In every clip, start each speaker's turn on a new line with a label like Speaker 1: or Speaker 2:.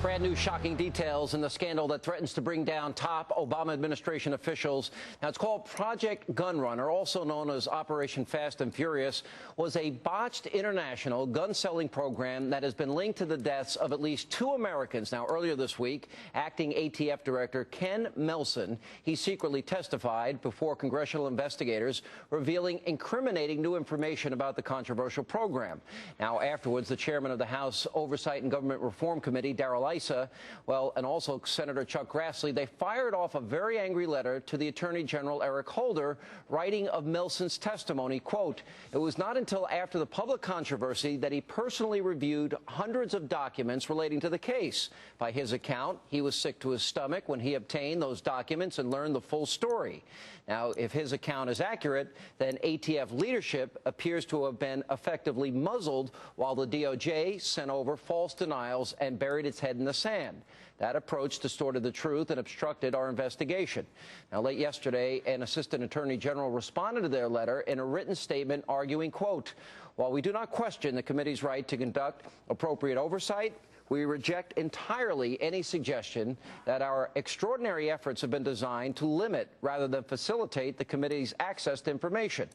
Speaker 1: Brand new shocking details in the scandal that threatens to bring down top Obama administration officials. Now, it's called Project Gunrunner, also known as Operation Fast and Furious, was a botched international gun-selling program that has been linked to the deaths of at least 2 Americans. Now, earlier this week, acting ATF Director Ken Melson, he secretly testified before congressional investigators, revealing incriminating new information about the controversial program. Now, afterwards, the chairman of the House Oversight and Government Reform Committee, Darrell Issa, and also Senator Chuck Grassley, they fired off a very angry letter to the Attorney General Eric Holder, writing of Melson's testimony, quote, "It was not until after the public controversy that he personally reviewed hundreds of documents relating to the case. By his account, he was sick to his stomach when he obtained those documents and learned the full story." Now, if his account is accurate, then ATF leadership appears to have been effectively muzzled while the DOJ sent over false denials and buried its head in the sand. That approach distorted the truth and obstructed our investigation. Now, late yesterday, an assistant attorney general responded to their letter in a written statement arguing, quote, "While we do not question the committee's right to conduct appropriate oversight, we reject entirely any suggestion that our extraordinary efforts have been designed to limit rather than facilitate the committee's access to information."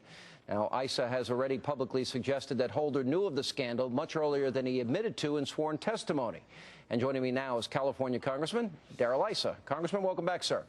Speaker 1: Now, Issa has already publicly suggested that Holder knew of the scandal much earlier than he admitted to in sworn testimony. And joining me now is California Congressman Darrell Issa. Congressman, welcome back, sir.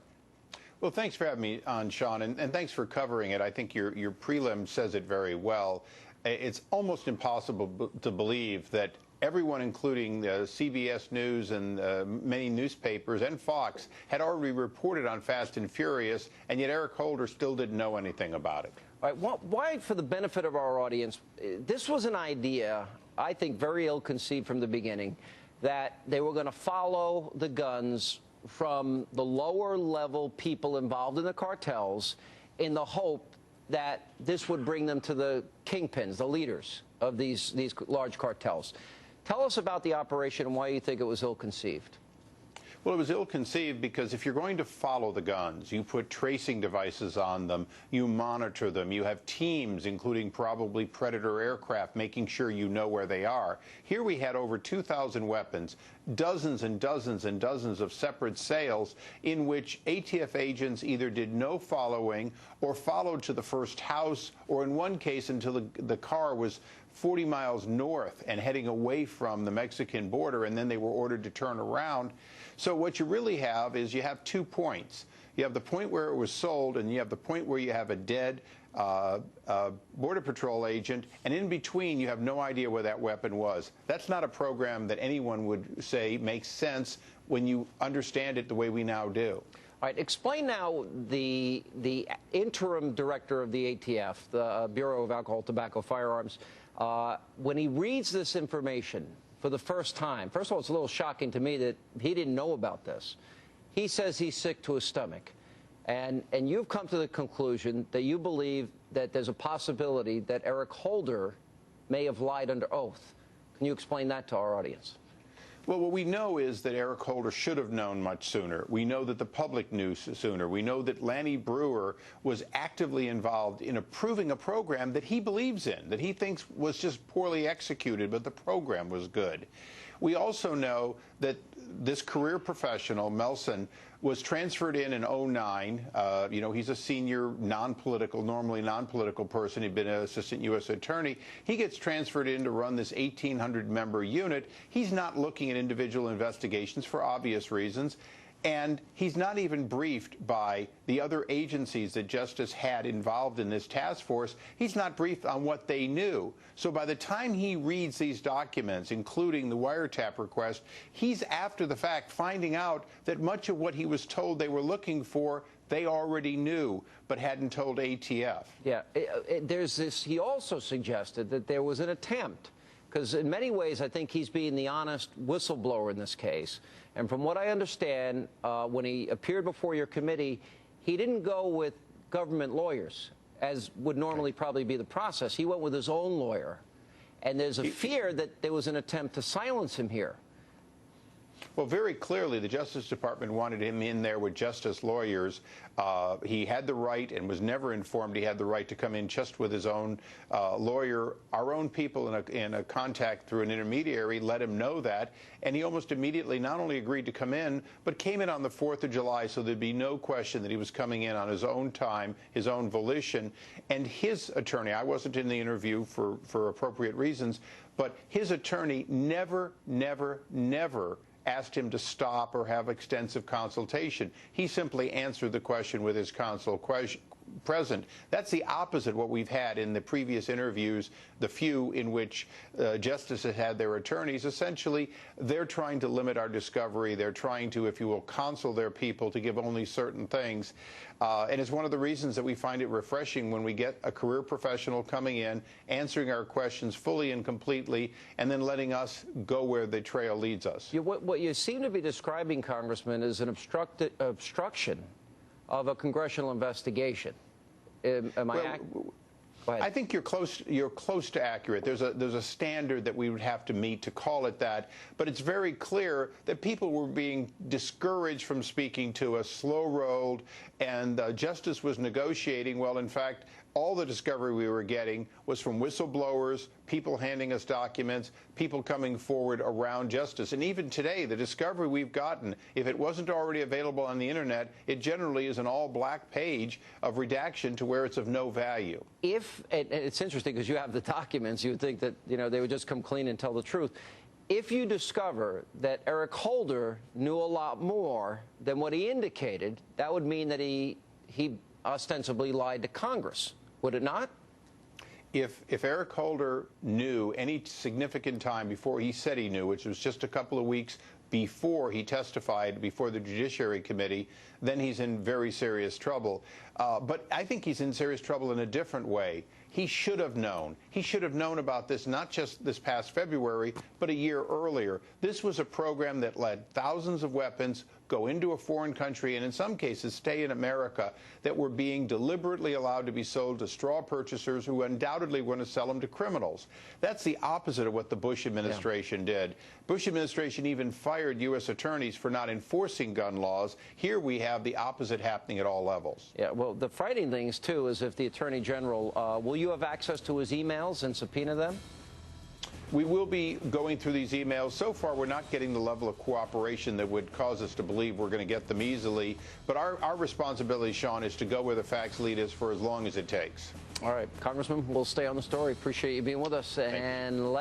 Speaker 2: Well, thanks for having me on, Sean, and thanks for covering it. I think your prelim says it very well. It's almost impossible to believe that everyone, including CBS News and many newspapers and Fox, had already reported on Fast and Furious, and yet Eric Holder still didn't know anything about it.
Speaker 1: All right, why, for the benefit of our audience, this was an idea, I think, very ill-conceived from the beginning, that they were going to follow the guns from the lower-level people involved in the cartels in the hope that this would bring them to the kingpins, the leaders of these large cartels. Tell us about the operation and why you think it was ill-conceived.
Speaker 2: Well, it was ill-conceived because if you're going to follow the guns, you put tracing devices on them, you monitor them, you have teams, including probably Predator aircraft, making sure you know where they are. Here we had over 2,000 weapons, dozens and dozens and dozens of separate sales in which ATF agents either did no following or followed to the first house, or in one case until the car was 40 miles north and heading away from the Mexican border, and then they were ordered to turn around. So what you really have is you have 2 points. You have the point where it was sold, and you have the point where you have a dead Border Patrol agent, and in between you have no idea where that weapon was. That's not a program that anyone would say makes sense when you understand it the way we now do.
Speaker 1: All right, explain now the interim director of the ATF, the Bureau of Alcohol, Tobacco, Firearms, when he reads this information for the first time. First of all, it's a little shocking to me that he didn't know about this. He says he's sick to his stomach. And you've come to the conclusion that you believe that there's a possibility that Eric Holder may have lied under oath. Can you explain that to our audience?
Speaker 2: Well, what we know is that Eric Holder should have known much sooner. We know that the public knew sooner. We know that Lanny Brewer was actively involved in approving a program that he believes in, that he thinks was just poorly executed, but the program was good. We also know that this career professional, Melson, was transferred in 2009. He's a senior normally non-political person. He'd been an assistant U.S. attorney. He gets transferred in to run this 1,800-member unit. He's not looking at individual investigations for obvious reasons. And he's not even briefed by the other agencies that Justice had involved in this task force. He's not briefed on what they knew. So by the time he reads these documents, including the wiretap request, he's after the fact finding out that much of what he was told they were looking for, they already knew, but hadn't told ATF.
Speaker 1: Yeah, there's this. He also suggested that there was an attempt, because in many ways I think he's being the honest whistleblower in this case. And from what I understand, when he appeared before your committee, he didn't go with government lawyers, as would normally probably be the process. He went with his own lawyer. And there's a fear that there was an attempt to silence him here.
Speaker 2: Well, very clearly, the Justice Department wanted him in there with justice lawyers. He had the right and was never informed he had the right to come in just with his own lawyer. Our own people in a contact through an intermediary let him know that, and he almost immediately not only agreed to come in, but came in on the 4th of July, so there'd be no question that he was coming in on his own time, his own volition. And his attorney, I wasn't in the interview for appropriate reasons, but his attorney never asked him to stop or have extensive consultation. He simply answered the question with his counsel present. That's the opposite of what we've had in the previous interviews, the few in which justices had their attorneys. Essentially, they're trying to limit our discovery. They're trying to, if you will, counsel their people to give only certain things. And it's one of the reasons that we find it refreshing when we get a career professional coming in, answering our questions fully and completely, and then letting us go where the trail leads us.
Speaker 1: What you seem to be describing, Congressman, is an obstruction of a congressional investigation. Am I accurate? Go ahead.
Speaker 2: I think you're close to accurate. There's a standard that we would have to meet to call it that, but it's very clear that people were being discouraged from speaking to us, slow-rolled, and justice was negotiating. Well, in fact, all the discovery we were getting was from whistleblowers, people handing us documents, people coming forward around justice. And even today, the discovery we've gotten, if it wasn't already available on the internet, it generally is an all-black page of redaction to where it's of no value.
Speaker 1: It's interesting because you have the documents, you would think that, they would just come clean and tell the truth. If you discover that Eric Holder knew a lot more than what he indicated, that would mean that he ostensibly lied to Congress, would it not?
Speaker 2: If Eric Holder knew any significant time before he said he knew, which was just a couple of weeks before he testified before the Judiciary Committee, then he's in very serious trouble. But I think he's in serious trouble in a different way. He should have known. He should have known about this not just this past February, but a year earlier. This was a program that let thousands of weapons go into a foreign country and in some cases stay in America that were being deliberately allowed to be sold to straw purchasers who undoubtedly want to sell them to criminals. That's the opposite of what the Bush administration did. Bush administration even fired U.S. attorneys for not enforcing gun laws. Here we have the opposite happening at all levels.
Speaker 1: Yeah, well, the frightening things, too, is if the Attorney General, will you have access to his emails and subpoena them?
Speaker 2: We will be going through these emails. So far, we're not getting the level of cooperation that would cause us to believe we're going to get them easily. But our responsibility, Sean, is to go where the facts lead us for as long as it takes.
Speaker 1: All right, Congressman, we'll stay on the story. Appreciate you being with us. And